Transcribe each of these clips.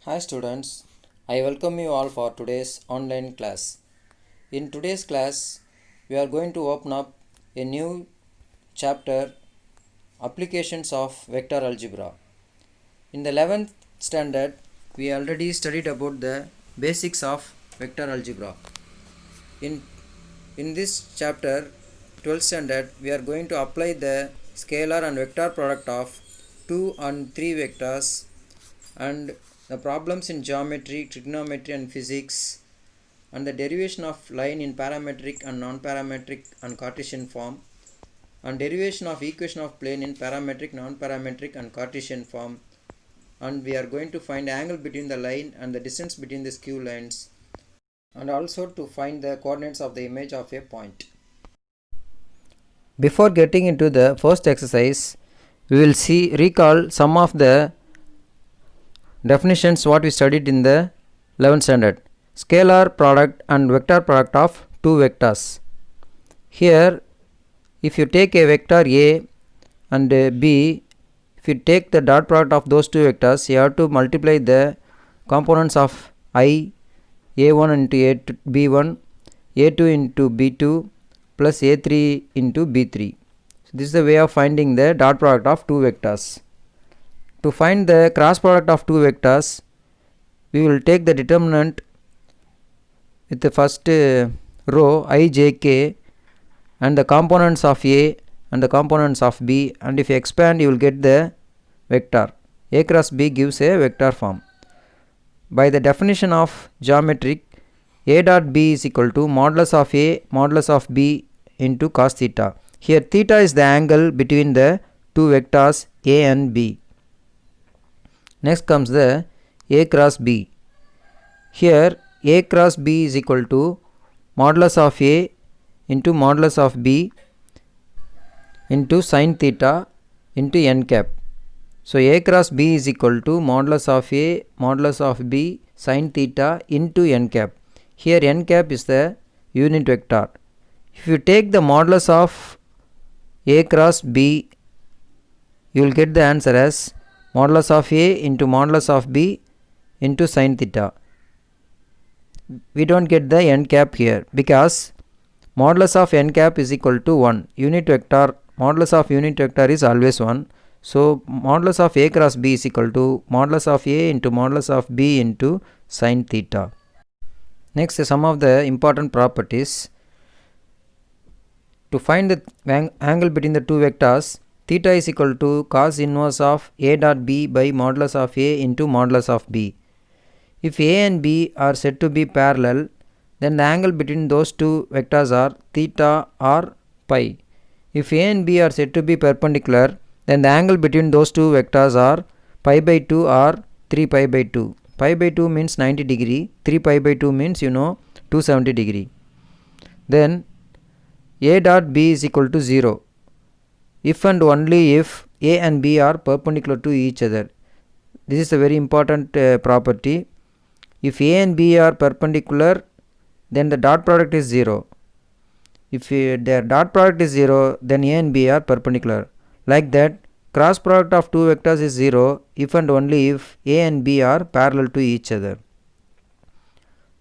Hi students, I welcome you all for today's online class. In today's class, we are going to open up a new chapter, Applications of Vector Algebra. In the 11th standard, we already studied about the basics of vector algebra. In this chapter, 12th standard, we are going to apply the scalar and vector product of 2 and 3 vectors and the problems in geometry, trigonometry and physics, and the derivation of line in parametric and non-parametric and Cartesian form, and derivation of equation of plane in parametric, non-parametric and Cartesian form, and we are going to find the angle between the line and the distance between the skew lines, and also to find the coordinates of the image of a point. Before getting into the first exercise, we will recall some of the definitions what we studied in the 11th standard. Scalar product and vector product of two vectors. Here, if you take a vector A and B, if you take the dot product of those two vectors, you have to multiply the components of I, A1 into B1, A2 into B2 plus A3 into B3. So this is the way of finding the dot product of two vectors. To find the cross product of two vectors, we will take the determinant with the first row I, j, k and the components of A and the components of B, and if you expand you will get the vector. A cross B gives a vector form. By the definition of geometric, A dot B is equal to modulus of A modulus of B into cos theta. Here theta is the angle between the two vectors A and B. Next comes the A cross B. Here A cross B is equal to modulus of A into modulus of B into sin theta into n cap. So A cross B is equal to modulus of A modulus of B sin theta into n cap. Here n cap is the unit vector. If you take the modulus of A cross B, you will get the answer as modulus of A into modulus of B into sin theta. We don't get the n cap here because modulus of n cap is equal to 1. Unit vector, modulus of unit vector is always 1. So modulus of A cross B is equal to modulus of A into modulus of B into sin theta. Next, some of the important properties. To find the angle between the two vectors, theta is equal to cos inverse of A dot B by modulus of A into modulus of B. If A and B are said to be parallel, then the angle between those two vectors are theta or pi. If A and B are said to be perpendicular, then the angle between those two vectors are pi by 2 or 3 pi by 2. Pi by 2 means 90 degree, 3 pi by 2 means 270 degree. Then A dot B is equal to 0 if and only if A and B are perpendicular to each other. This is a very important property. If A and B are perpendicular, then the dot product is 0. If their dot product is 0, then A and B are perpendicular. Like that, cross product of two vectors is 0 if and only if A and B are parallel to each other.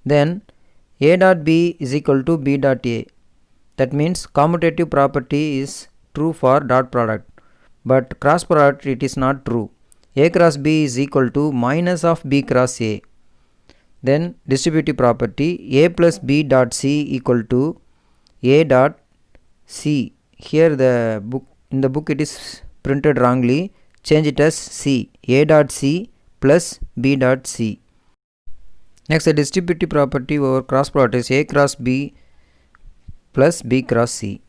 Then A dot B is equal to B dot A. That means commutative property is true for dot product, but cross product it is not true. A cross B is equal to minus of B cross A. Then distributive property, A plus B dot C equal to A dot C. Here in the book it is printed wrongly. Change it as C. A dot C plus B dot C. Next, the distributive property over cross product is A cross B plus B cross C.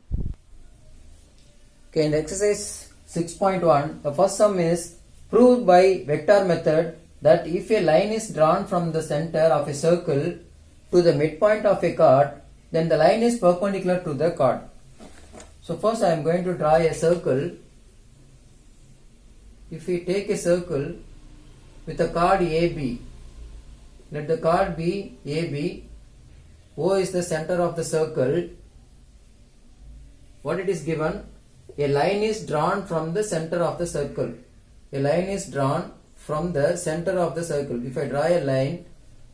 Okay, in exercise 6.1, the first sum is prove by vector method that if a line is drawn from the center of a circle to the midpoint of a chord, then the line is perpendicular to the chord. So first I am going to draw a circle. If we take a circle with a chord AB, let the chord be AB, O is the center of the circle. What it is given? A line is drawn from the center of the circle. A line is drawn from the center of the circle. If I draw a line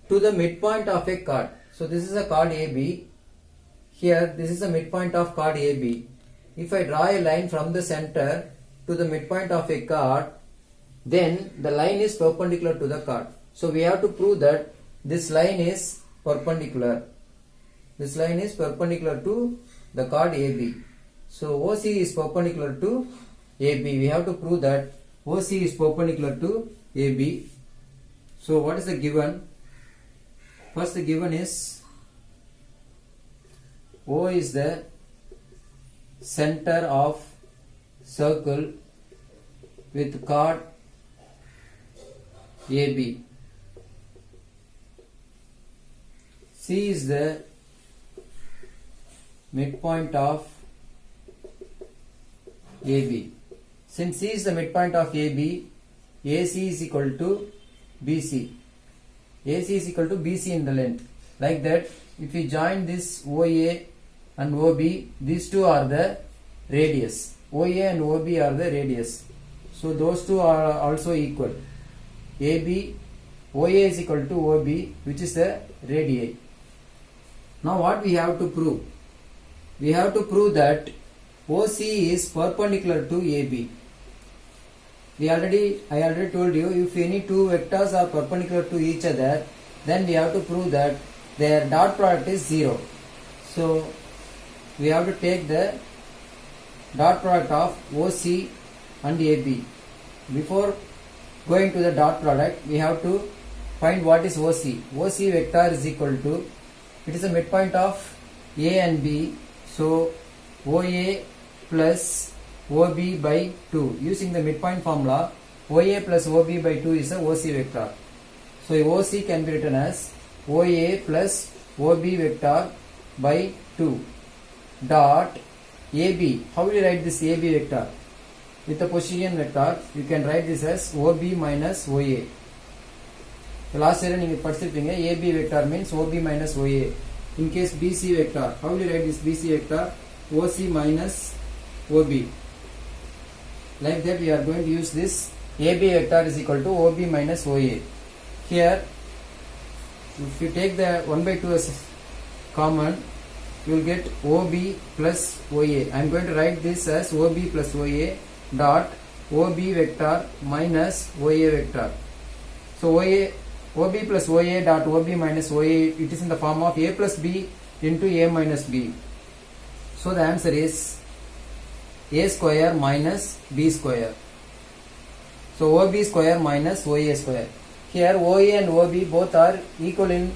to the midpoint of a chord, so this is a chord AB. Here this is the midpoint of chord AB. If I draw a line from the center to the midpoint of a chord, then the line is perpendicular to the chord. So we have to prove that this line is perpendicular. This line is perpendicular to the chord AB. So OC is perpendicular to AB. We have to prove that OC is perpendicular to AB. So what is the given? First the given is O is the center of circle with chord AB. C is the midpoint of AB. Since C is the midpoint of AB, AC is equal to BC. AC is equal to BC in the length. Like that, if we join this OA and OB, these two are the radius. OA and OB are the radius. So those two are also equal. AB, OA is equal to OB, which is the radii. Now what we have to prove? We have to prove that OC is perpendicular to AB. I already told you, if any two vectors are perpendicular to each other, then we have to prove that their dot product is 0. So we have to take the dot product of OC and AB. Before going to the dot product, we have to find what is OC. OC vector is equal to, it is a midpoint of A and B. So OA plus OB by 2. Using the midpoint formula, OA plus OB by 2 is a OC vector. So OC can be written as OA plus OB vector by 2 dot AB. How will you write this AB vector? With the position vector, you can write this as OB minus OA. Last year you படிச்சிருப்பீங்க AB vector means OB minus OA. In case BC vector, how will you write this BC vector? OC minus OB. Like that we are going to use this AB vector is equal to OB minus OA. Here, if you take the 1 by 2 as common, you will get OB plus OA. I am going to write this as OB plus OA dot OB vector minus OA vector. So OB plus OA dot OB minus OA, it is in the form of A plus B into A minus B. So the answer is A square minus B square. So OB square minus OA square. Here OA and OB both are equal in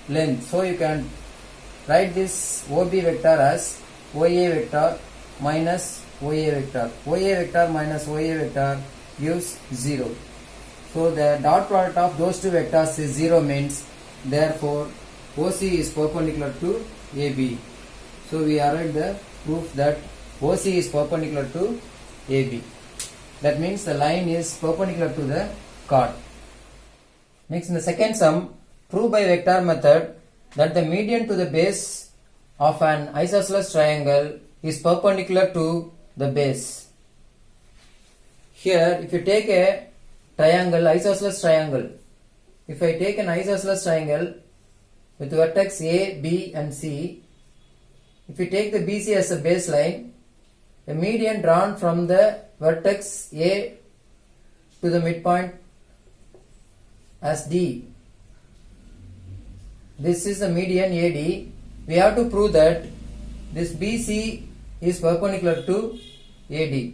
length. So you can write this OB vector as OA vector minus OA vector. OA vector minus OA vector gives 0. So the dot product of those two vectors is 0 means therefore OC is perpendicular to AB. So we arrived the proof that OC is perpendicular to AB. That means the line is perpendicular to the chord. Next, in the second sum, prove by vector method that the median to the base of an isosceles triangle is perpendicular to the base. Here, if you take a triangle, isosceles triangle, if I take an isosceles triangle with vertex A, B and C, if you take the BC as a baseline, a median drawn from the vertex A to the midpoint as D. This is the median AD. We have to prove that this BC is perpendicular to AD.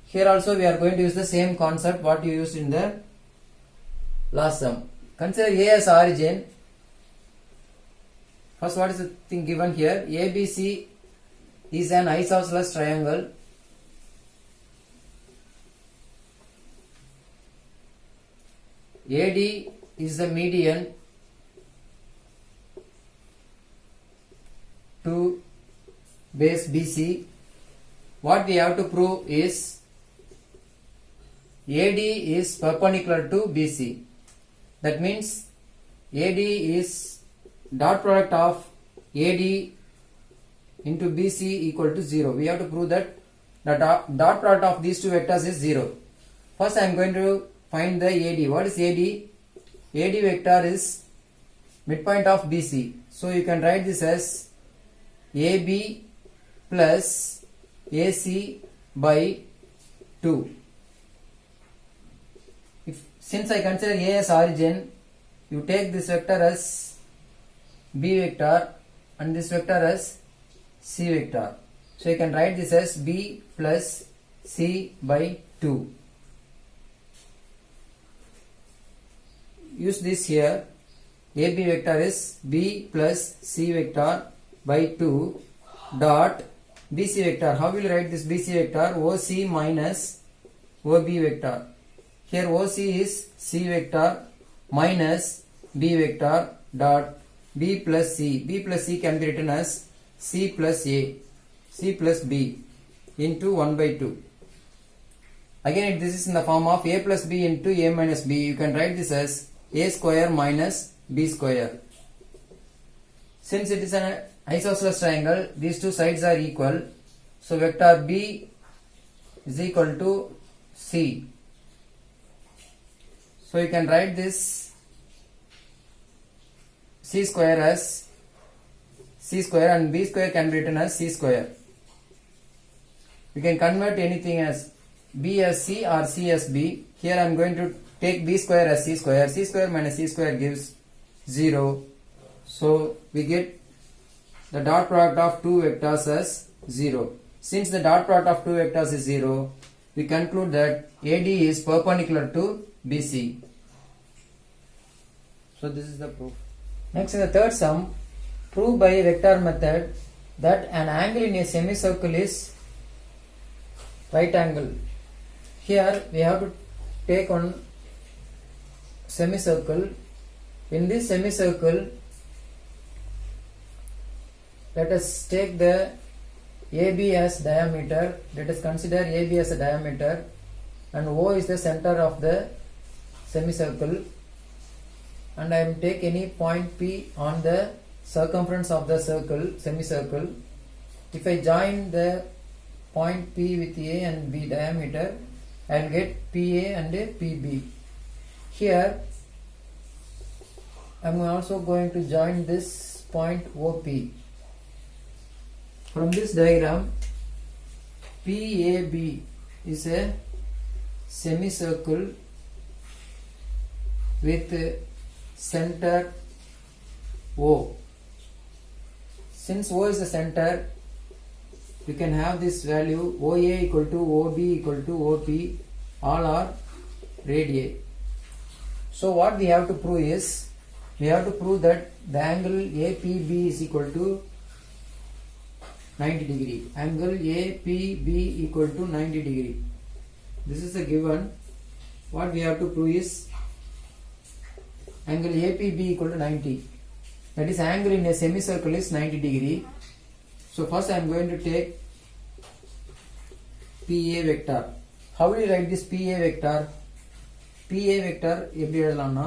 Here also we are going to use the same concept what you used in the last sum. Consider A as origin. First, what is the thing given here? ABC is an isosceles triangle. AD is the median to base BC. What we have to prove is AD is perpendicular to BC. That means AD is dot product of AD into BC equal to 0. We have to prove that the dot product of these two vectors is 0. First I am going to find the AD. What is AD? AD vector is midpoint of BC. So you can write this as AB plus AC by 2. Since I consider A as origin, you take this vector as B vector and this vector as C vector. So you can write this as B plus C by 2. Use this here. AB vector is B plus C vector by 2 dot BC vector. How will you write this BC vector? OC minus OB vector. Here OC is C vector minus B vector dot B plus C. B plus C can be written as C plus A, C plus B into 1 by 2. Again this is in the form of A plus B into A minus B. You can write this as A square minus B square. Since it is an isosceles triangle, these two sides are equal. So vector B is equal to C. So you can write this C square as C square and B square can be written as C square. You can convert anything as B as C or C as B. Here I am going to take B square as C square. C square minus C square gives 0. So we get the dot product of two vectors as 0. Since the dot product of two vectors is 0, we conclude that AD is perpendicular to BC. So this is the proof. Next in the third sum, prove by vector method that an angle in a semicircle is right angle. Here we have to take one semicircle. In this semicircle, let us take the AB as diameter. Let us consider AB as a diameter and O is the center of the semicircle, and I am take any point P on the circumference of the semicircle. If I join the point P with A and B diameter, I will get PA and PB. Here I am also going to join this point OP. From this diagram, PAB is a semicircle with center O. Since O is the center, we can have this value OA equal to OB equal to OP, all are radii. So what we have to prove is, we have to prove that the angle APB is equal to 90 degree. Angle APB equal to 90 degree. This is a given. What we have to prove is angle APB equal to 90. That is, angle in a semicircle is 90 degree. So first I am going to take PA vector. How will you write this PA vector? PA vector எப்படி எழுதலாம்னா,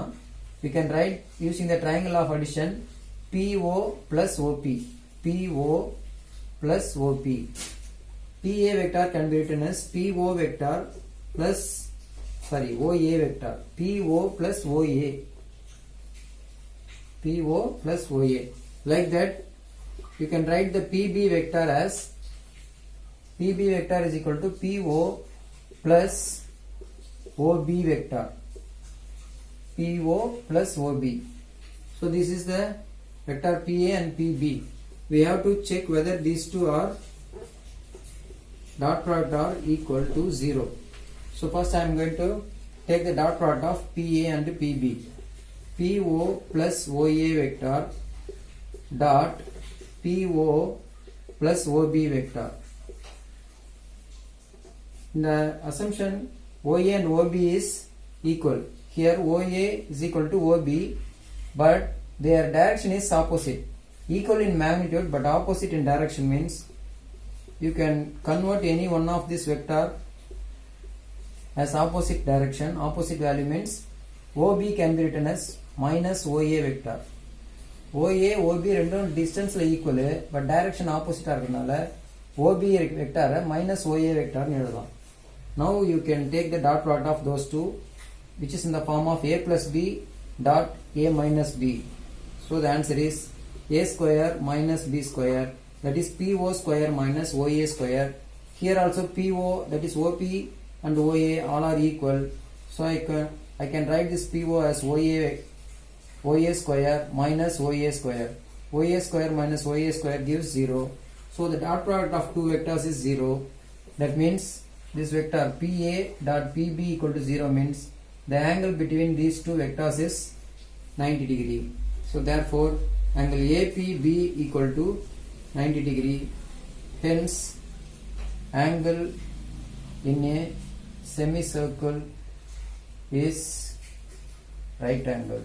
we can write using the triangle of addition PO plus OP. PO plus OP. PA vector can be written as PO vector plus OA vector. PO plus OA. PO plus OA. Like that, you can write the PB vector as PB vector is equal to PO plus OB vector. PO plus OB. So this is the vector PA and PB. We have to check whether these two are dot product are equal to 0. So first I am going to take the dot product of PA and PB. PO plus OA vector dot PO plus OB vector. The assumption OA and OB is equal. Here OA is equal to OB, but their direction is opposite. Equal in magnitude but opposite in direction means you can convert any one of this vector as opposite direction. Opposite value means OB can be written as minus OA vector. OA, OB rendum distance la equal but direction opposite ஆகிறதுனால OB vector minus OA vector னு எழுதலாம். Now you can take the dot product of those two. which is in the form of a plus b dot a minus b. So the answer is a square minus b square, that is PO square minus OA square. Here also PO, that is OP and OA all are equal. So I can write this PO as OA square minus OA square. OA square minus OA square gives 0. So the dot product of two vectors is 0. That means this vector PA dot PB equal to 0 means the angle between these two vectors is 90 degree. So therefore angle APB equal to 90 degree. Hence angle in a semicircle is right angle.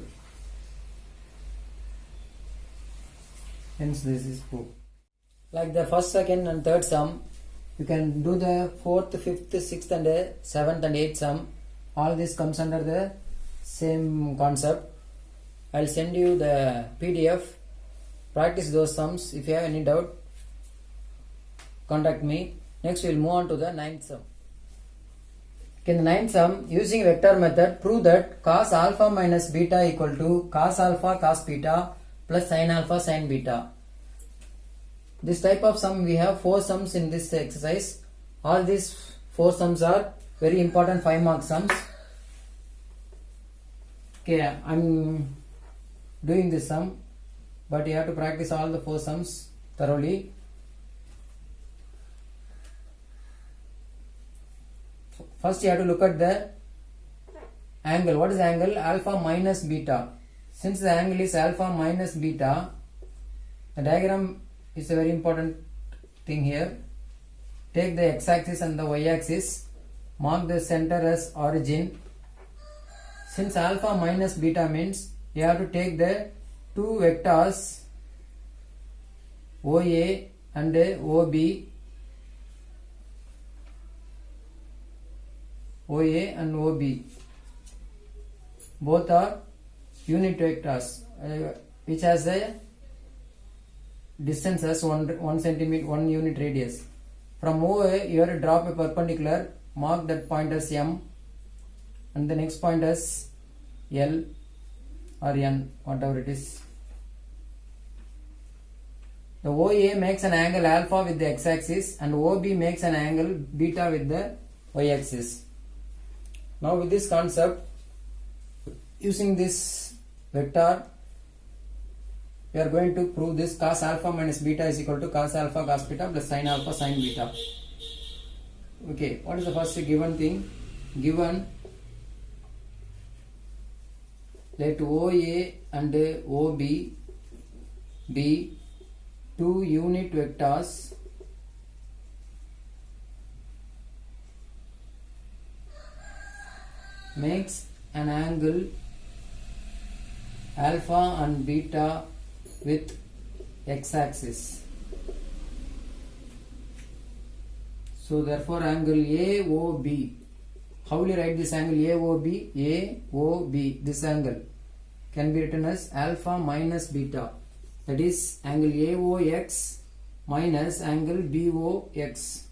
Hence this is proved. Like the first, second and third sum, you can do the fourth, fifth, sixth and seventh and eighth sum. All this comes under the same concept. I'll send you the PDF. Practice those sums. If you have any doubt, contact me. Next we'll move on to the ninth sum. In the ninth sum, using vector method, prove that cos alpha minus beta equal to cos alpha cos beta plus sin alpha sin beta. This type of sum, we have 4 sums in this exercise. All these 4 sums are very important 5 mark sums. Okay, I'm doing this sum, but you have to practice all the 4 sums thoroughly. First you have to look at the angle. What is the angle? Alpha minus beta. Since the angle is alpha minus beta, the diagram is a very important thing here. Take the x-axis and the y-axis. Mark the center as origin. Since alpha minus beta means you have to take the two vectors OA and OB. OA and OB. Both are unit vectors which has a distance as 1 centimeter, 1 unit radius. From OA you have to drop a perpendicular, mark that point as M and the next point as L or N, whatever it is. The OA makes an angle alpha with the x-axis and OB makes an angle beta with the y-axis. Now with this concept, using this vector, we are going to prove this cos alpha minus beta is equal to cos alpha cos beta plus sin alpha sin beta. Okay, what is the first given thing? Given let OA and OB be two unit vectors makes an angle alpha and beta with x-axis. So therefore angle AOB, how will you write this angle AOB? AOB, this angle can be written as alpha minus beta, that is angle AOX minus angle BOX.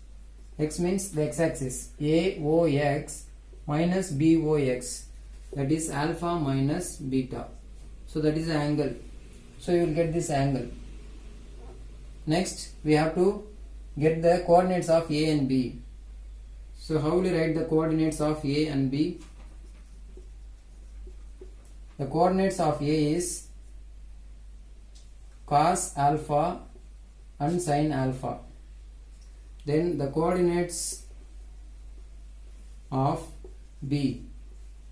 X means the x-axis, AOX minus BOX, that is alpha minus beta. So that is the angle. So you will get this angle. Next we have to get the coordinates of A and B. So how will you write the coordinates of A and B? The coordinates of A is cos alpha and sin alpha. Then the coordinates of B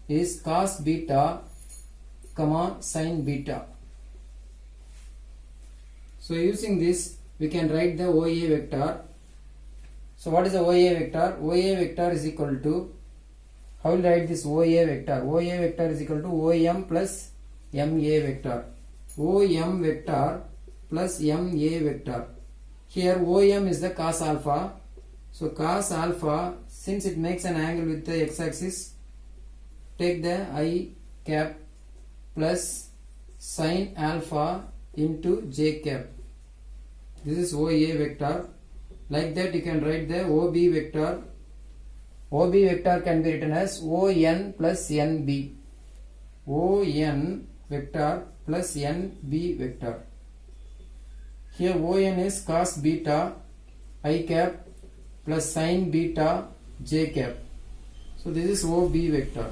is cos beta comma sin beta. So using this we can write the OA vector. So what is the OA vector? OA vector is equal to, how will you write this OA vector? OA vector is equal to OM plus MA vector. OM vector plus MA vector. Here OM is the cos alpha. So cos alpha, since it makes an angle with the x-axis, take the I cap plus sin alpha into j cap. This is OA vector. Like that you can write the OB vector OB vector can be written as ON plus NB. ON vector plus NB vector. Here ON is cos beta I cap plus sin beta j cap. So this is OB vector.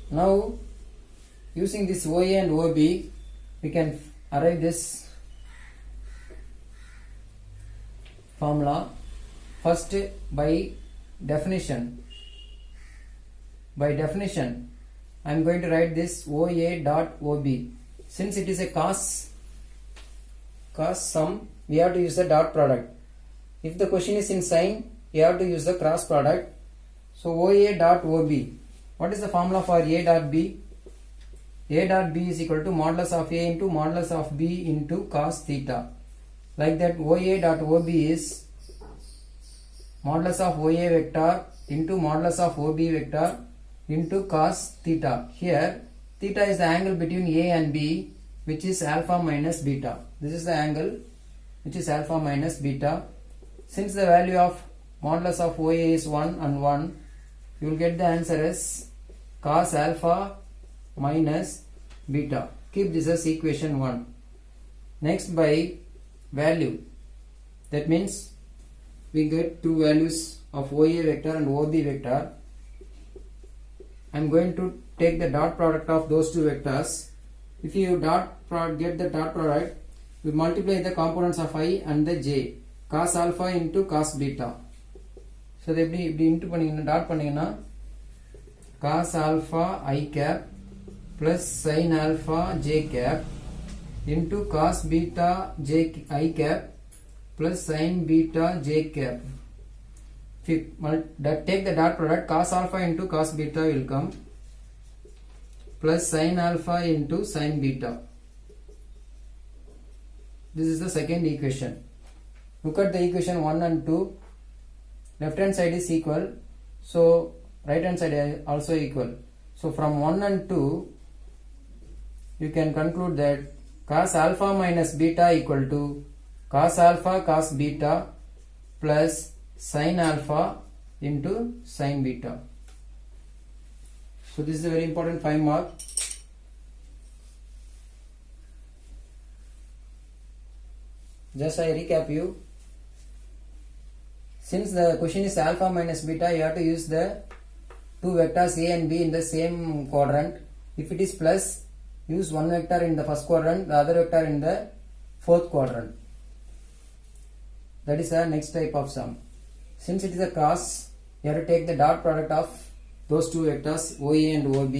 Now using this OA and OB, we can arrive this formula. First, by definition, I am going to write this OA dot OB. Since it is a cos sum, we have to use the dot product. If the question is in sin, you have to use the cross product. So OA dot OB. What is the formula for A dot B? A dot B is equal to modulus of A into modulus of B into cos theta. Like that, OA dot OB is modulus of OA vector into modulus of OB vector into cos theta. Here theta is the angle between A and B, which is alpha minus beta. This is the angle which is alpha minus beta. Since the value of modulus of OA is 1 and 1, you will get the answer as cos alpha minus beta. Keep this as equation 1. Next, by value, that means we get two values of OA vector and OB vector. I am going to take the dot product of those two vectors. If you get the dot product, we multiply the components of I and the j. Cos alpha into cos beta. So they be into dot panninga cos alpha I cap plus sin alpha j cap into cos beta j I cap plus sin beta j cap. If you take the dot product, cos alpha into cos beta will come plus sin alpha into sin beta. This is the second equation. Look at the equation 1 and 2. Left hand side is equal, so right hand side is also equal. So from 1 and 2, you can conclude that cos alpha minus beta equal to cos alpha cos beta plus sin alpha into sin beta. So this is a very important 5 mark. Just I recap you. Since the question is alpha minus beta, you have to use the two vectors A and B in the same quadrant. If it is plus, use one vector in the first quadrant, the other vector in the fourth quadrant. That is the next type of sum. Since it is a cos, you have to take the dot product of those two vectors OA and OB.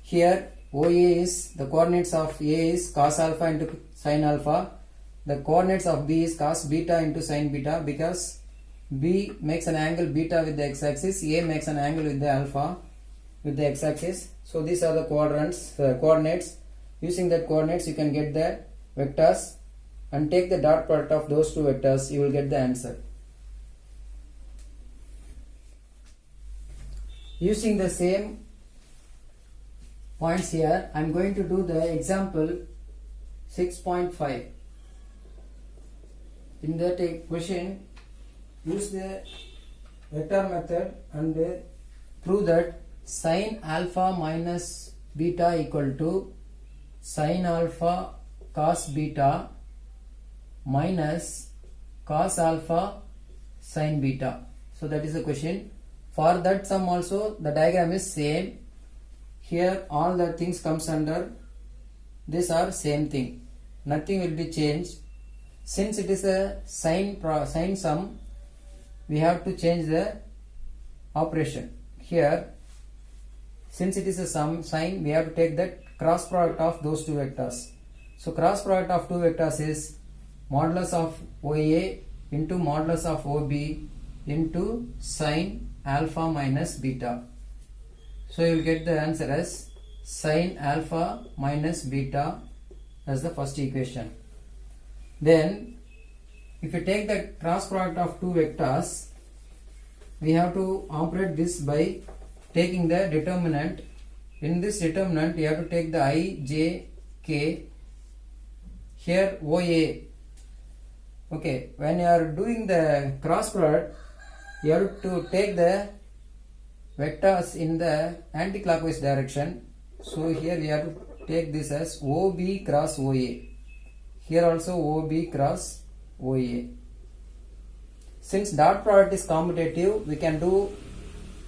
Here OA is, the coordinates of A is cos alpha into sin alpha. The coordinates of B is cos beta into sin beta, because B makes an angle beta with the x-axis, A makes an angle with the alpha with the x-axis. So these are the coordinates. Using that coordinates, you can get the vectors and take the dot product of those two vectors. You will get the answer. Using the same points here, I am going to do the example 6.5. In that question, use the vector method and prove that sin alpha minus beta equal to sin alpha cos beta minus cos alpha sin beta. So that is the question. For that sum also, the diagram is same. Here all the things comes under this are same thing. Nothing will be changed. Since it is a sin sum, we have to change the operation. Here, since it is a sum sign, we have to take the cross product of those two vectors. So cross product of two vectors is modulus of OA into modulus of OB into sin alpha minus beta. So you will get the answer as sin alpha minus beta as the first equation. Then if you take the cross product of two vectors, we have to operate this by taking the determinant. In this determinant, you have to take the I, J, K. Here OA. Okay, when you are doing the cross product, you have to take the vectors in the anti-clockwise direction. So here we have to take this as OB cross OA. Here also OB cross OA. Since dot product is commutative, we can do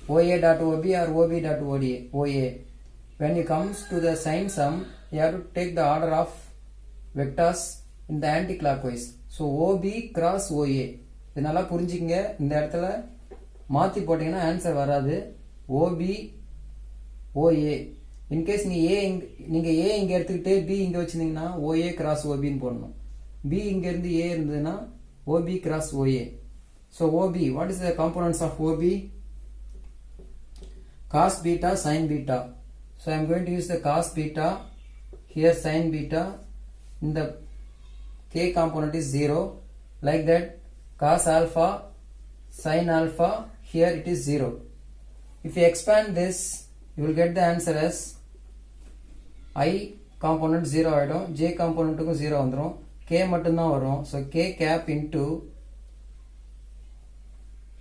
OA dot OB or OB dot OA. When it comes to the sign sum, you have to take the order of vectors in the anti-clockwise. So OB cross OA. இது நல்லா புரிஞ்சுக்கங்க. இந்த இடத்துல மாற்றி போட்டிங்கன்னா answer வராது. OB OA. In case நீங்கள் ஏ இங்கே எடுத்துக்கிட்டு பி இங்கே வச்சுருந்தீங்கன்னா OA கிராஸ் ஓபின்னு போடணும். பி இங்கேருந்து ஏ இருந்ததுன்னா OB cross OA. So OB, what is the components of OB? Cos beta, sin beta. So I am going to use the cos beta, here sin beta, in the k component is 0, like that cos alpha, sin alpha, here it is 0. If you expand this, you will get the answer as I component 0 ஆயிடும், j component 0 வந்துரும், k மட்டும்தான் வரும். So k cap into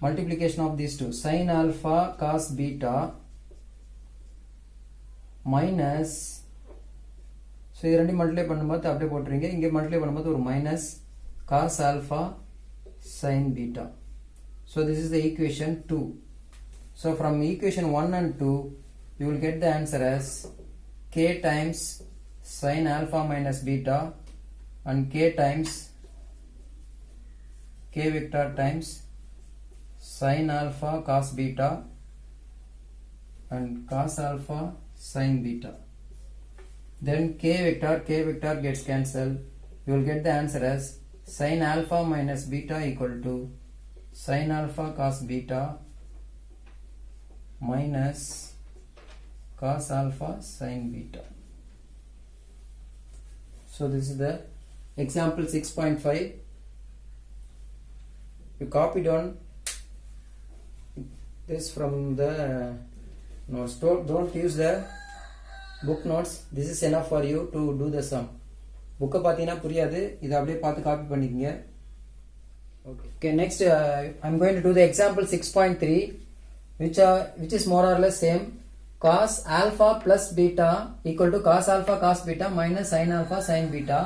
multiplication of these two, sin alpha cos beta minus, so இது ரெண்டு multiply பண்ணும்போது அப்படியே போட்டுறீங்க, இங்கே multiply பண்ணும்போது ஒரு minus cos alpha sin beta. So this is the equation 2. So from equation 1 and 2 you will get the answer as k times sin alpha minus beta and k times k vector times sin alpha cos beta and cos alpha sin beta. Then k vector gets cancelled. You will get the answer as sin alpha minus beta equal to sin alpha cos beta minus cos alpha sin beta. So this is the example 6.5. You copy down this from the notes. Don't use the book notes. This is enough for you to do the sum. Book pathina puriyadu, idu appadiye paathu copy pannikinga. Okay, next I'm going to do the example 6.3, which is more or less same. Cos alpha plus beta equal to cos alpha cos beta minus sin alpha sin beta.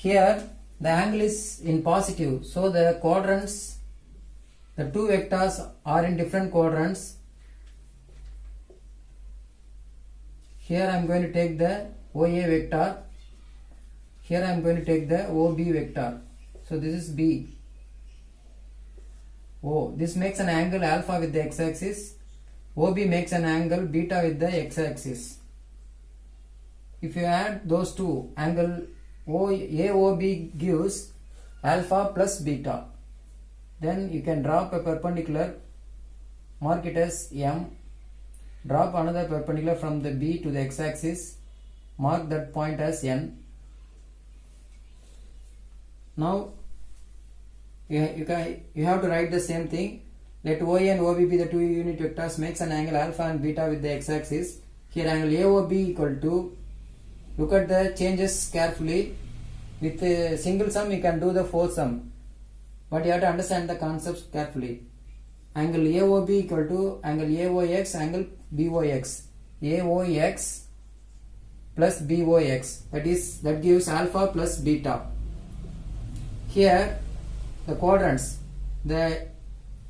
Here the angle is in positive, so the quadrants, the two vectors are in different quadrants. Here I am going to take the OA vector. Here I am going to take the OB vector. So this is B. Oh, this makes an angle alpha with the x-axis. OB makes an angle beta with the x-axis. If you add those two, angle AOB gives alpha plus beta. Then you can drop a perpendicular, mark it as M, drop another perpendicular from the B to the x-axis, mark that point as N. Now you have to write the same thing. Let OA and OB be the two unit vectors, makes an angle alpha and beta with the x-axis. Here angle AOB equal to, look at the changes carefully. With a single sum you can do the fourth sum, but you have to understand the concepts carefully. Angle AOB equal to angle AOX, angle BOX. AOX plus BOX, that gives alpha plus beta. Here the quadrants, the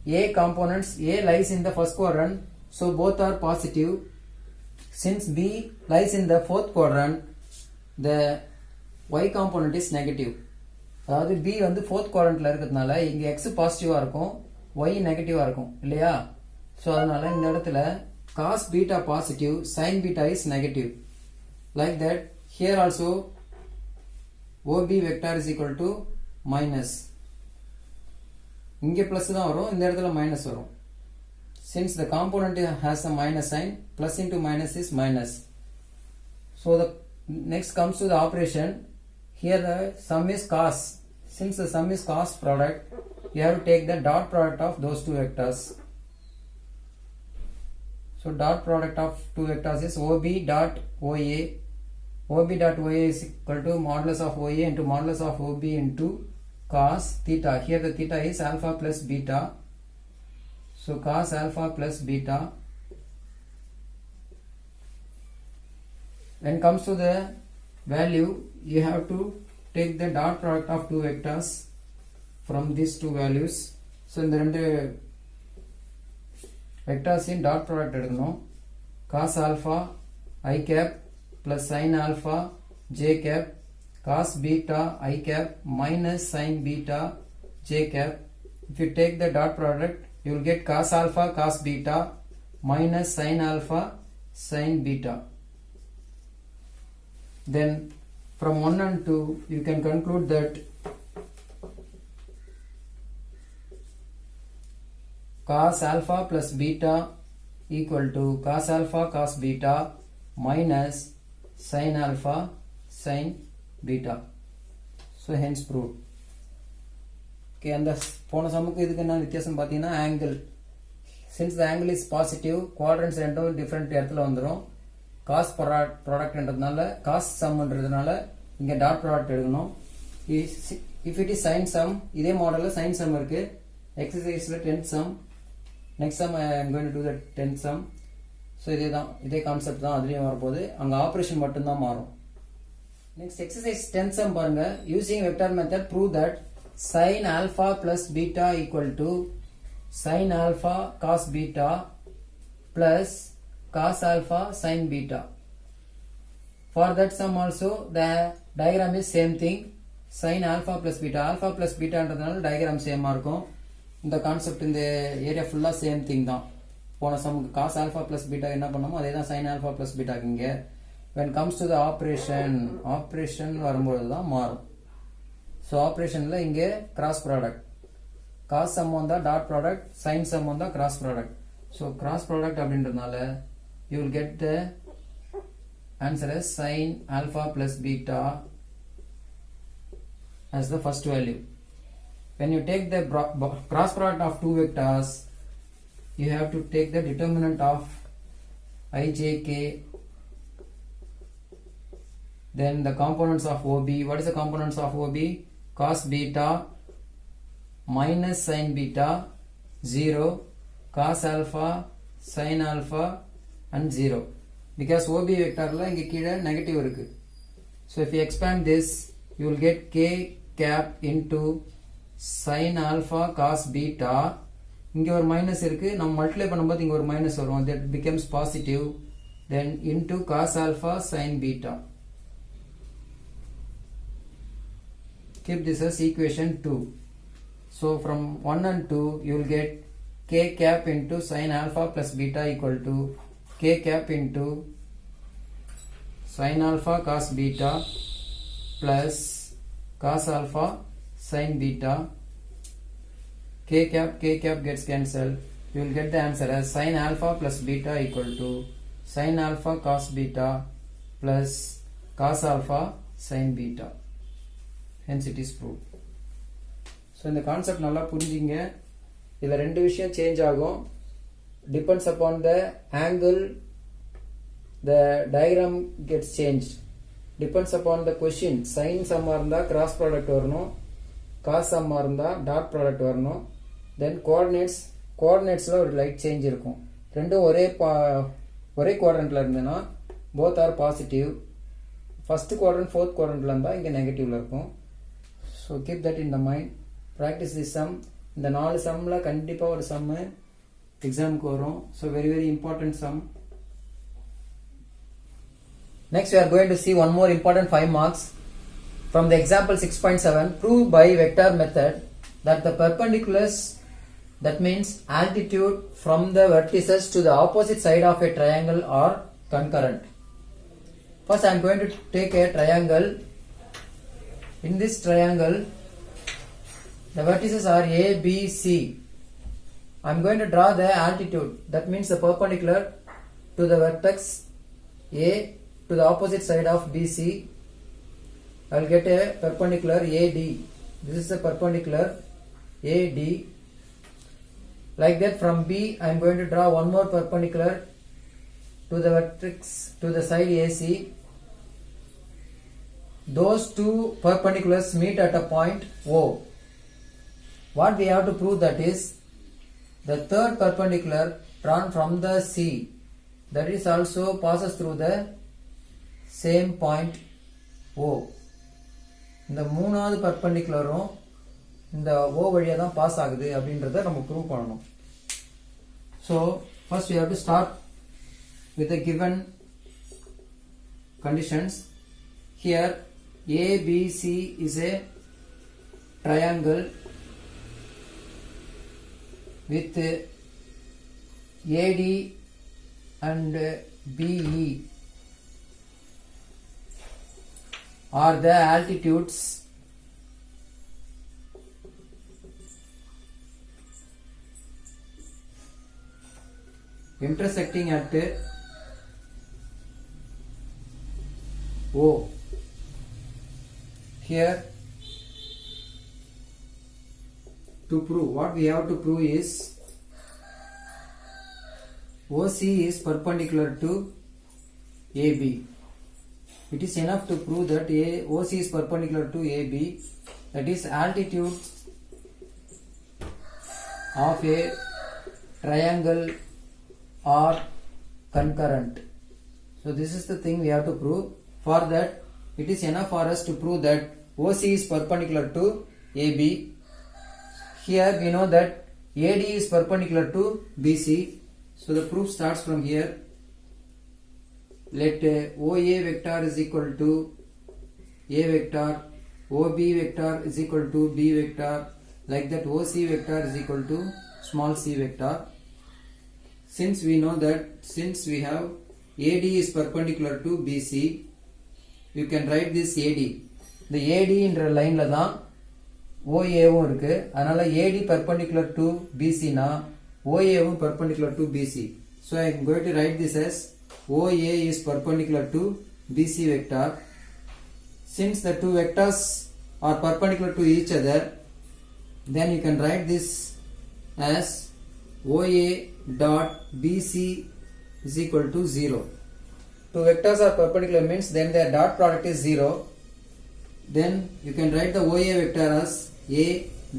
A components, A lies in the first quadrant, so both are positive. Since B lies in the fourth quadrant, the Y component is negative. அதாவது B வந்து fourth quadrantல இருக்கிறதுனால இங்க X பாசிட்டிவா இருக்கும், Y நெகட்டிவா இருக்கும் இல்லையா? So அதனால இந்த இடத்துல cos beta positive, sin beta is negative. Like that, here also OB vector is equal to minus. இங்கே plus தான் வரும், இந்த இடத்துல minus வரும். Since the component has a minus sign, plus into minus is minus. So the next comes to the operation. Here the sum is cos. Since the sum is cos product, you have to take the dot product of those two vectors. So dot product of two vectors is OB dot OA. OB dot OA is equal to modulus of OA into modulus of OB into cos theta. Here the theta is alpha plus beta. So cos alpha plus beta. When it comes to the value, you have to take the dot product of two vectors from these two values. So in the two vectors in dot product எடுக்கணும். Cos alpha I cap plus sin alpha j cap, cos beta I cap minus sin beta j cap. If you take the dot product, you will get cos alpha cos beta minus sin alpha sin beta. Then from 1 and 2 you can conclude that cos alpha plus beta equal to cos alpha cos beta minus sin alpha sin beta. So hence proved. Okay, and the போன சம்முக்கு இதுக்கு என்ன வித்தியாசம் பார்த்தீங்கன்னா angle. Since the angle is positive, quadrants ரெண்டும் different இடத்துல வந்துரும். cos product என்றதுனால cos sum என்றதுனால இங்க dot product எடுக்கணும். If it is sin sum, இதே மாடல்ல sin sum இருக்கு. Exerciseல 10th sum. Next sum I am going to do the 10th sum. So இதே concept தான் அதுலயும் வரப்போகுது. அங்க ஆபரேஷன் மட்டும் தான் மாறும். Next exercise 10th sum பாருங்க. Using vector method prove that sin alpha plus beta equal to sin alpha cos beta plus cos alpha sin beta. For that sum also the diagram is same thing. Sin alpha plus beta. Alpha plus beta என்றதுனால diagram same இருக்கும். இந்த concept இந்த area ஃபுல்லா same thing தான். போன சம்முக்கு cos alpha plus beta என்ன பண்ணோமோ அதே தான் sin alpha plus beta இங்க. When comes to the operation வரும்போது தான் மாறும். So operationல இங்க cross product. cos sum வந்தா dot product, sin sum வந்தா cross product. So cross product அப்படின்றதுனால you will get the answer as sin alpha plus beta as the first value. When you take the cross product of two vectors, you have to take the determinant of ijk, then the components of OB. What is the components of OB? Cos beta minus sin beta 0, cos alpha sin alpha and 0, because OB vector la inga keela negative irukku. So if you expand this, you will get k cap into sin alpha cos beta. இங்க ஒரு minus இருக்கு, நம்ம multiply பண்ணும்போது இங்க ஒரு minus வரும், that becomes positive, then into cos alpha sin beta. Keep this as equation 2. So from 1 and 2 you will get k cap into sin alpha plus beta equal to k cap into sin alpha cos beta plus cos alpha sin beta. K cap gets cancelled. You will get the answer as sin alpha plus beta equal to sin alpha cos beta plus cos alpha sin beta. Hence it is proved. So இந்த concept நல்லா புரிஞ்சிங்க. இதுல ரெண்டு விஷயம் change ஆகும். Depends upon the angle, the diagram gets changed. Depends upon the question. Sin sum இருந்தா cross product வரணும், cos sum இருந்தா dot product வரணும். Then coordinatesல ஒரு லைட் சேஞ்ச் இருக்கும். ரெண்டும் ஒரே குவாட்ரண்ட்ல இருந்தேன்னா both are positive. First quadrant fourth quadrantல இருந்தா இங்க நெகட்டிவ்ல இருக்கும். So keep that in the mind. Practice this sum. இந்த 4 சம்ல கண்டிப்பா ஒரு சம் எக்ஸாம்க்கு வரும். So very important sum. Next we are going to see one more important 5 marks from the example 6.7. Prove by vector method that the perpendiculars, that means altitude from the vertices to the opposite side of a triangle, are concurrent. First I am going to take a triangle. In this triangle the vertices are A, B, C. I am going to draw the altitude, that means the perpendicular to the vertex A to the opposite side of BC. I will get a perpendicular AD. This is the perpendicular AD. Like that from B I am going to draw one more perpendicular to the vertex to the side AC. Those two perpendiculars meet at a point O. What we have to prove that is The third perpendicular drawn from the C, that is also passes through the same point O. இந்த மூணாவது பர்பெண்டிகுலரும் இந்த O வழியா தான் pass ஆகுது அப்படின்றத நம்ம prove பண்ணணும். So first we have to start with the given conditions. Here ABC is a triangle with AD and BE are the altitudes intersecting at O. Here to prove, what we have to prove is OC is perpendicular to AB. It is enough to prove that OC is perpendicular to AB, that is altitude of a triangle are concurrent. So this is the thing we have to prove. For that, it is enough for us to prove that OC is perpendicular to AB. Here we know that AD is perpendicular to BC. So the proof starts from here. Let OA vector is equal to A vector, OB vector is equal to B vector, like that OC vector is equal to small c vector. Since we know that, since we have AD is perpendicular to BC, you can write this AD. The AD என்ற லைன்ல தான் OAவும் இருக்கு. அதனால AD perpendicular to BC னா OAவும் perpendicular to BC. So I am going to write this as OA is perpendicular to BC vector. Since the two vectors are perpendicular to each other, then you can write this as OA dot BC is equal to 0. Two vectors are perpendicular means then their dot product is 0. Then you can write the OA vector as A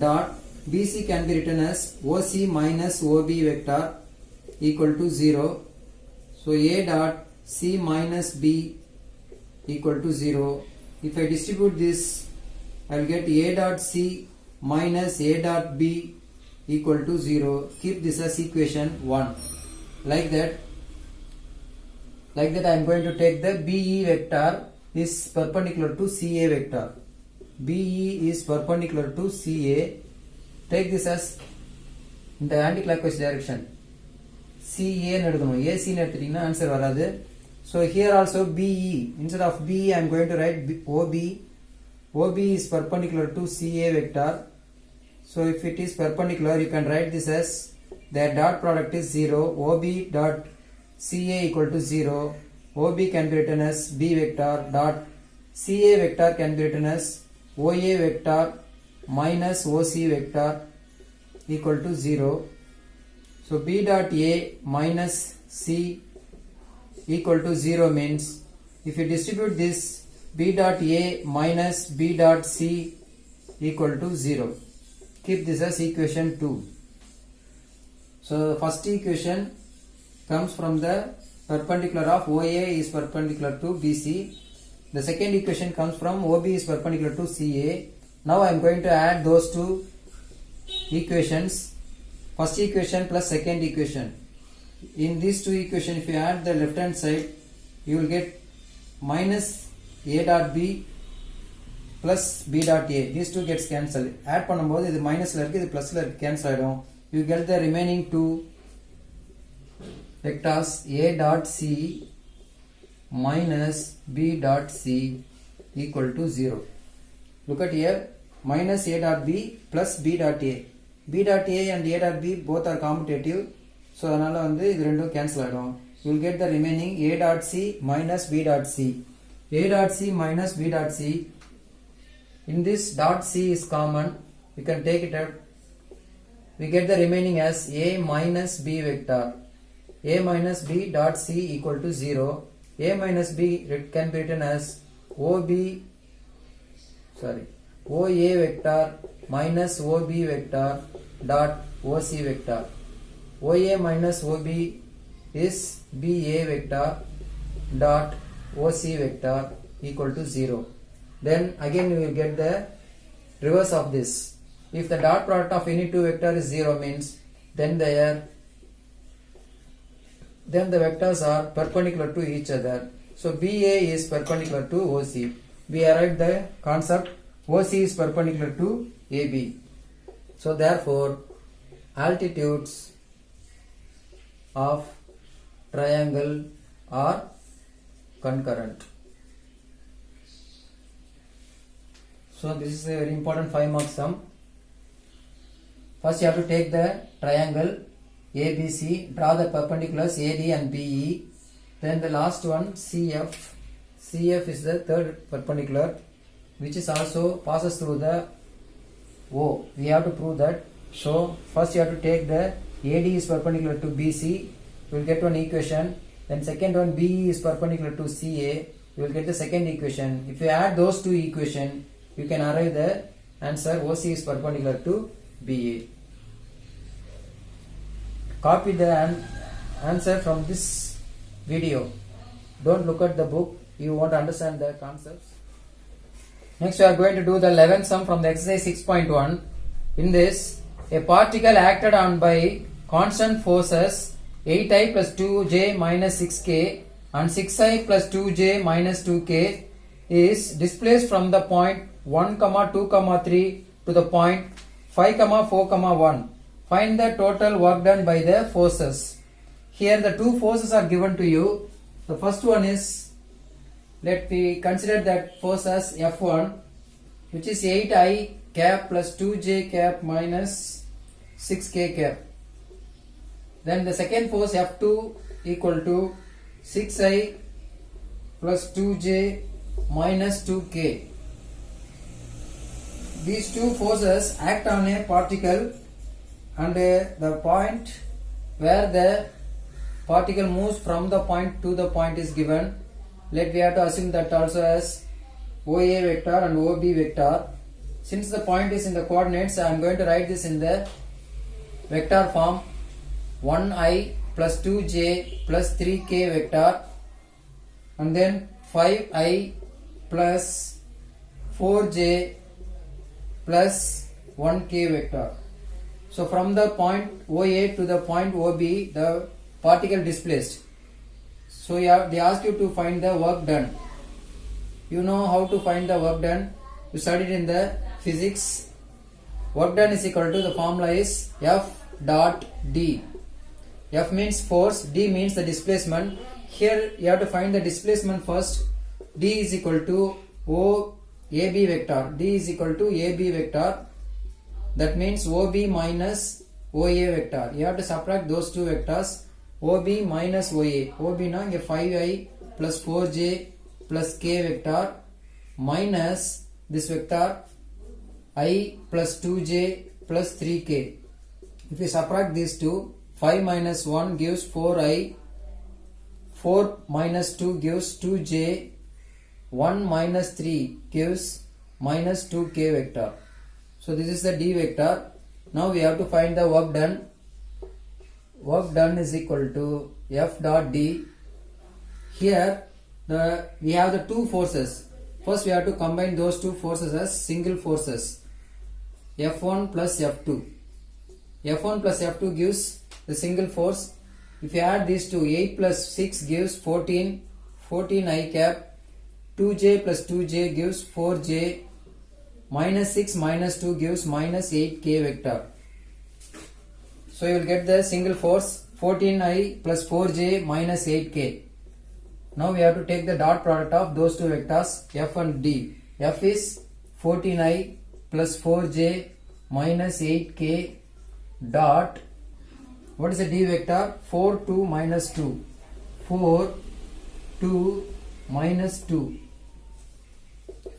dot BC can be written as OC minus OB vector equal to 0. So A dot C minus B equal to 0. If I distribute this, I will get A dot C minus A dot B equal to 0. Keep this as equation 1. Like that I am going to take the BE vector is perpendicular to CA vector. BE is perpendicular to CA. Take this as in the anti-clockwise direction. CA னு எடுக்கணும். AC னு எடுத்துட்டீங்கன்னா answer வராது. So here also BE, instead of BE I am going to write OB. OB is perpendicular to CA vector. So if it is perpendicular, you can write this as their dot product is 0. OB dot CA equal to 0. OB can be written as B vector dot CA vector can be written as OA vector minus OC vector equal to 0. So B dot A minus C equal to 0 means if you distribute this, B dot A minus B dot C equal to 0. Keep this as equation 2. So the first equation comes from the perpendicular of OA is perpendicular to BC. The second equation comes from OB is perpendicular to CA. Now I am going to add those two equations. First equation plus second equation. In these two equations, if you add the left hand side, you will get minus A dot B plus B dot A. These two gets cancelled. Add பண்ணும்போது இது மைனஸ்ல இருக்கு, இது பிளஸ்ல இருக்கு, cancel ஆயிடும். You get the remaining two vectors A dot C minus B dot C equal to 0. Look at here, minus A dot B plus B dot A. B dot A and A dot B both are commutative. So அதனால வந்து இது ரெண்டும் cancel ஆயிடும். You will get the remaining A dot C minus B dot C. A dot C minus B dot C. In this dot C is common. You can take it out. We get the remaining as A minus B vector. A minus B dot C equal to 0. A minus B can be written as OA vector minus OB vector dot OC vector. OA minus OB is BA vector dot OC vector equal to 0. Then again we will get the reverse of this. If the dot product of any two vector is 0 means then the vectors are perpendicular to each other. So BA is perpendicular to OC. We arrived the concept OC is perpendicular to AB. So therefore altitudes of triangle are concurrent. So this is a very important 5 mark sum. First you have to take the triangle ABC, draw the perpendiculars AD and BE. Then the last one CF. CF is the third perpendicular which is also passes through the O. We have to prove that. So first you have to take the AD is perpendicular to BC. You will get one equation. Then second one BE is perpendicular to CA. You will get the second equation. If you add those two equations, you can arrive the answer OC is perpendicular to BA. Copy the answer from this video. Don't look at the book. You won't understand the concepts. Next we are going to do the 11th sum from the exercise 6.1. In this, a particle acted on by constant forces 8i plus 2j minus 6k and 6i plus 2j minus 2k is displaced from the point 1, 2, 3 to the point 5, 4, 1. Find the total work done by the forces. Here the two forces are given to you. The first one is, let me consider that force as F1, which is 8i cap plus 2j cap minus 6k cap. Then the second force F2 equal to 6i plus 2j minus 2k. These two forces act on a particle and the point where the particle moves from the point to the point is given. We have to assume that also as OA vector and OB vector. Since the point is in the coordinates, I am going to write this in the vector form 1i plus 2j plus 3k vector and then 5i plus 4j plus 1k vector. So from the point OA to the point OB, the particle displaced. So they ask you to find the work done. You know how to find the work done. You studied in the physics. Work done is equal to, the formula is F dot D. F means force, D means the displacement. Here you have to find the displacement first. D is equal to AB vector. D is equal to AB vector. That means OB minus OA vector. You have to subtract those two vectors. OB minus OA. OB now 5i plus 4j plus k vector minus this vector I plus 2j plus 3k. If you subtract these two, 5 minus 1 gives 4i, 4 minus 2 gives 2j, 1 minus 3 gives minus 2k vector. So this is the D vector. Now we have to find the work done. Work done is equal to F dot D. Here we have the two forces. First we have to combine those two forces as single forces. F1 plus F2. F1 plus F2 gives the single force. If you add these two, 8 plus 6 gives 14, 14i cap. 2j plus 2j gives 4j. Minus 6 minus 2 gives minus 8k vector. So you will get the single force 14i plus 4j minus 8k. Now we have to take the dot product of those two vectors F and D. F is 14i plus 4j minus 8k dot, what is the D vector? 4, 2 minus 2. 4, 2 minus 2.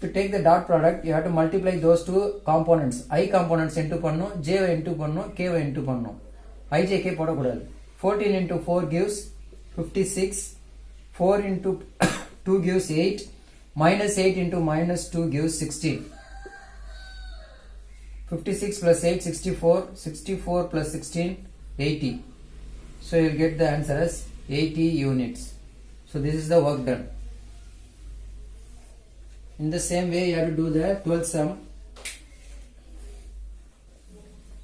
To take the dot product, you have to multiply those two components. I components into pannu, j into pannu, k into pannu. I j k poda kudal. 14 into 4 gives 56. 4 into 2 gives 8. Minus 8 into minus 2 gives 16. 56 plus 8, 64. 64 plus 16, 80. So you will get the answer as 80 units. So this is the work done. In the same way you have to do the 12th sum.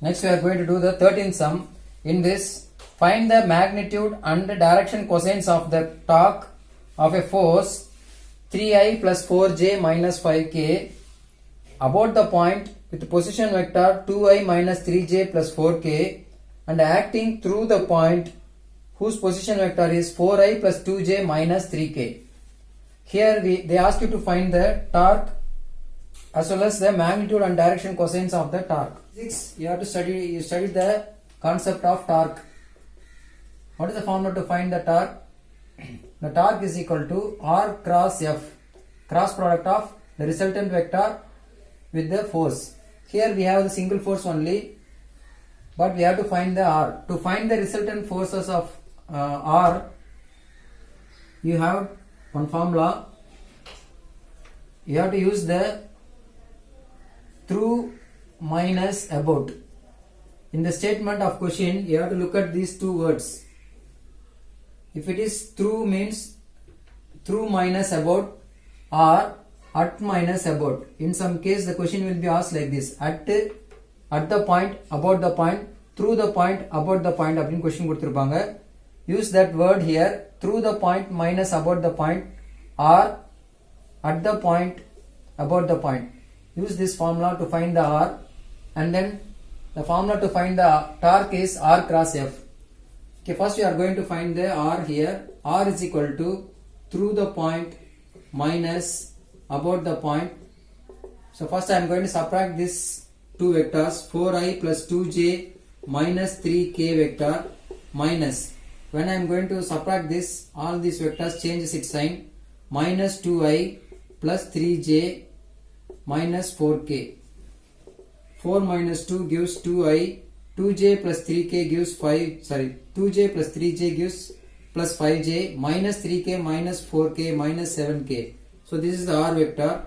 Next we are going to do the 13th sum. In this, find the magnitude and the direction cosines of the torque of a force 3i plus 4j minus 5k about the point with position vector 2i minus 3j plus 4k and acting through the point whose position vector is 4i plus 2j minus 3k. Here they ask you to find the torque as well as the magnitude and direction cosines of the torque. You have to study the concept of torque. What is the formula to find the torque? The torque is equal to R cross F, cross product of the resultant vector with the force. Here we have the single force only, but we have to find the R. To find the resultant forces of R, you have one formula. You have to use the through minus about. In the statement of question, you have to look at these two words. If it is through means through minus about or at minus about. In some case the question will be asked like this: at the point, about the point, through the point, about the point அப்படினு question கொடுத்திருப்பாங்க. Use that word here, through the point minus about the point or at the point about the point. Use this formula to find the R, and then the formula to find the torque is R cross F. Okay, first we are going to find the R here. R is equal to through the point minus about the point. So first I am going to subtract these two vectors, 4i plus 2j minus 3k vector minus. When I am going to subtract this, all these vectors changes its sign. Minus 2i plus 3j minus 4k. 4 minus 2 gives 2i. 2j plus 3k gives 2j plus 3j gives plus 5j minus 3k minus 4k minus 7k. So this is the R vector.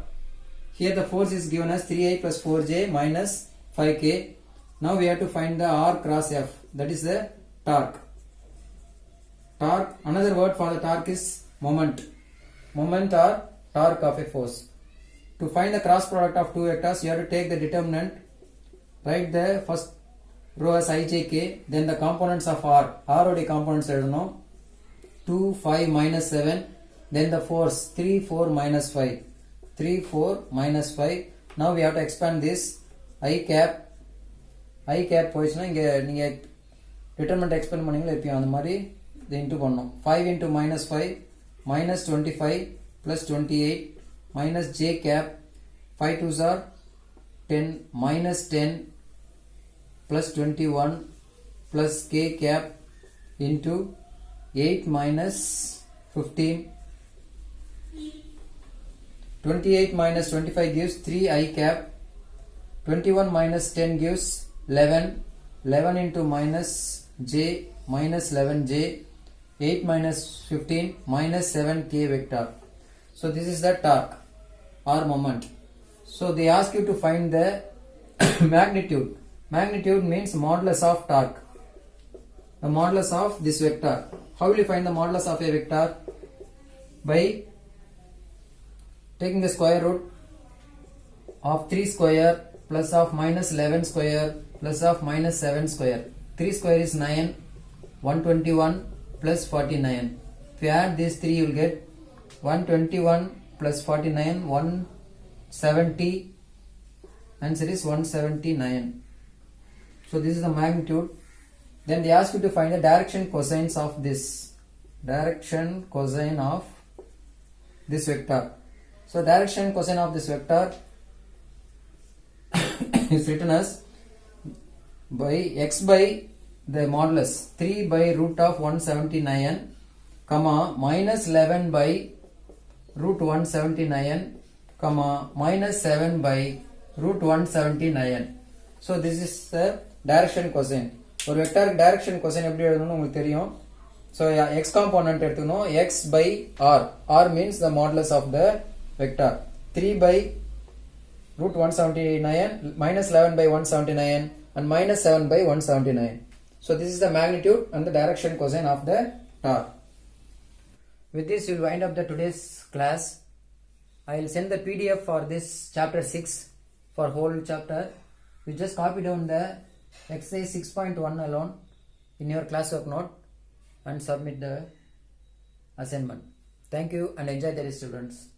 Here the force is given as 3i plus 4j minus 5k. Now we have to find the R cross F, that is the torque. Torque, another word for the torque is moment. Moment or torque of a force. To find the cross product of two vectors, you have to take the determinant, write the first row as ijk, then the components of R. R OD components எழுதணும். 2, 5, minus 7, then the force 3, 4, minus 5. 3, 4, minus 5. Now we have to expand this. I cap போயிடுச்சுன்னா இங்கே நீங்கள் determinant expand பண்ணீங்களா எப்பயும் அந்த மாதிரி இதை into பண்ணணும். 5 into minus 5 minus 25 plus 28 minus j cap 5 2s are 10 minus 10 plus 21 plus k cap into 8 minus 15. 28 minus 25 gives 3 I cap. 21 minus 10 gives 11. 11 into minus j minus 11j. 8 minus 15 minus 7k vector. So this is the torque or moment. So they ask you to find the magnitude. Magnitude means modulus of torque. The modulus of this vector. How will you find the modulus of a vector? By taking the square root of 3 square plus of minus 11 square plus of minus 7 square. 3 square is 9, 121 plus 49. If you add these three, you will get 121 plus 49, 170. Answer is 179. So this is the magnitude. Then they ask you to find the direction cosines of this. Direction cosine of this vector. So direction cosine of this vector is written as by x by the modulus 3 by root of 179 comma minus 11 by root 179 comma minus 7 by root 179. So this is the direction cosine. ஒரு வெக்டாருக்கு direction cosine எப்படி எழுதணும்னு உங்களுக்கு தெரியும். So x component எடுத்துக்கணும். X by r. R means the modulus of the vector. 3 by root 179 minus 11 by 179 and minus 7 by 179. So this is the magnitude and the direction cosine of the torque. With this we will wind up the today's class. I will send the PDF for this chapter 6 for whole chapter. You just copy down the exercise 6.1 alone in your classwork note and submit the assignment. Thank you and enjoy the day, students.